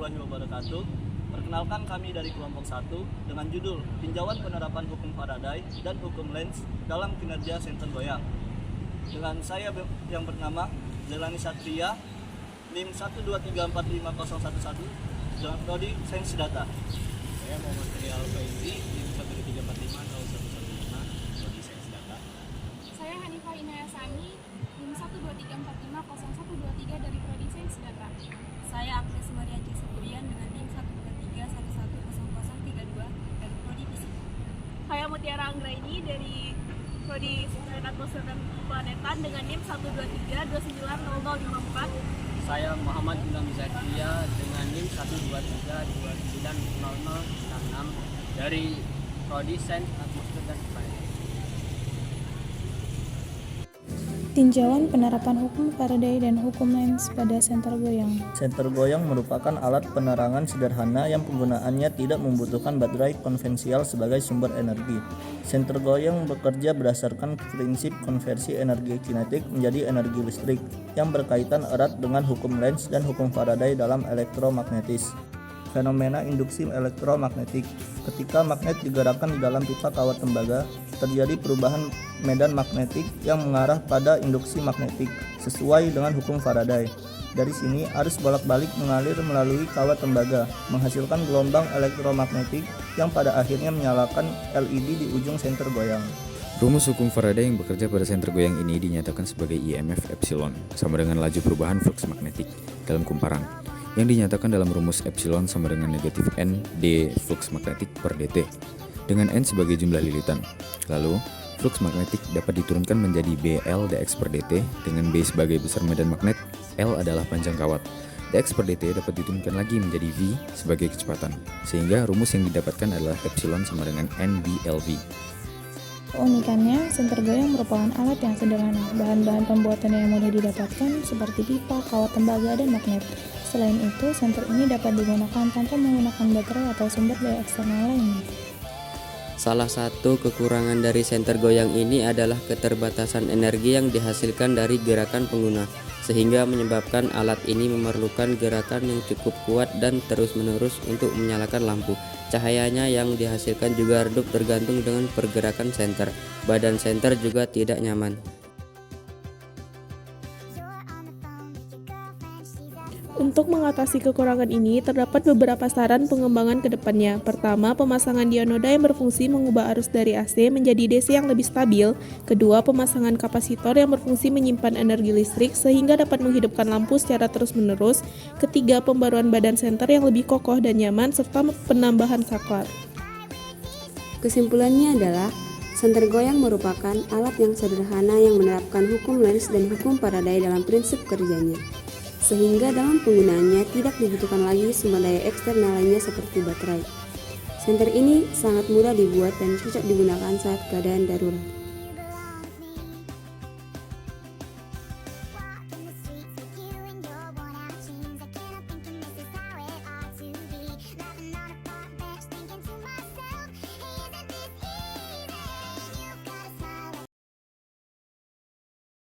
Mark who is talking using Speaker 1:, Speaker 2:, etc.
Speaker 1: warahmatullahi wabarakatuh. Perkenalkan kami dari kelompok 1 dengan judul Tinjauan Penerapan Hukum Faraday dan Hukum Lenz dalam Kinerja Senter Goyang. Dengan saya yang bernama Zelani Satria, NIM 123450111 dengan prodi Sains Data.
Speaker 2: Saya Muhammad Rial Faizi, NIM 123450115 prodi Sains Data.
Speaker 3: Saya Hanifah Inayasani, NIM 123450123 dari prodi Sains Data.
Speaker 4: Saya Agnes Maria C. Sepurian dengan NIM 123110032 dari prodi Fisika.
Speaker 5: Saya Mutiara Anggraini dari prodi Sains Atmosfer dan Planetan dengan NIM 123290054.
Speaker 6: Saya Muhammad Ilham Zakia dengan NIM 123290066 dari prodi Sains Atmosfer dan Planetan.
Speaker 7: Tinjauan penerapan hukum Faraday dan hukum Lenz pada senter goyang.
Speaker 1: Senter goyang merupakan alat penerangan sederhana yang penggunaannya tidak membutuhkan baterai konvensional sebagai sumber energi. Senter goyang bekerja berdasarkan prinsip konversi energi kinetik menjadi energi listrik yang berkaitan erat dengan hukum Lenz dan hukum Faraday dalam elektromagnetis. Fenomena induksi elektromagnetik. Ketika magnet digerakkan di dalam pipa kawat tembaga, terjadi perubahan medan magnetik yang mengarah pada induksi magnetik sesuai dengan hukum Faraday. Dari sini, arus bolak-balik mengalir melalui kawat tembaga, menghasilkan gelombang elektromagnetik yang pada akhirnya menyalakan LED di ujung senter goyang.
Speaker 2: Rumus hukum Faraday yang bekerja pada senter goyang ini dinyatakan sebagai IMF epsilon sama dengan laju perubahan flux magnetik dalam kumparan, yang dinyatakan dalam rumus epsilon sama dengan negatif N d flux magnetik per dt, dengan N sebagai jumlah lilitan. Lalu, flux magnetik dapat diturunkan menjadi BL dx per dt dengan B sebagai besar medan magnet, L adalah panjang kawat. Dx per dt dapat diturunkan lagi menjadi V sebagai kecepatan, sehingga rumus yang didapatkan adalah epsilon sama dengan N BLV.
Speaker 7: Keunikannya, senter goyang merupakan alat yang sederhana. Bahan-bahan pembuatan yang mudah didapatkan seperti pipa, kawat tembaga, dan magnet. Selain itu, senter ini dapat digunakan tanpa menggunakan baterai atau sumber daya eksternal lainnya.
Speaker 8: Salah satu kekurangan dari senter goyang ini adalah keterbatasan energi yang dihasilkan dari gerakan pengguna, sehingga menyebabkan alat ini memerlukan gerakan yang cukup kuat dan terus-menerus untuk menyalakan lampu. Cahayanya yang dihasilkan juga redup tergantung dengan pergerakan senter. Badan senter juga tidak nyaman.
Speaker 5: Untuk mengatasi kekurangan ini, terdapat beberapa saran pengembangan ke depannya. Pertama, pemasangan dionoda yang berfungsi mengubah arus dari AC menjadi DC yang lebih stabil. Kedua, pemasangan kapasitor yang berfungsi menyimpan energi listrik sehingga dapat menghidupkan lampu secara terus-menerus. Ketiga, pembaruan badan senter yang lebih kokoh dan nyaman, serta penambahan saklar.
Speaker 4: Kesimpulannya adalah, senter goyang merupakan alat yang sederhana yang menerapkan hukum Lenz dan hukum Faraday dalam prinsip kerjanya, sehingga dalam penggunaannya tidak dibutuhkan lagi sumber daya eksternal lainnya seperti baterai. Senter ini sangat mudah dibuat dan cocok digunakan saat keadaan darurat.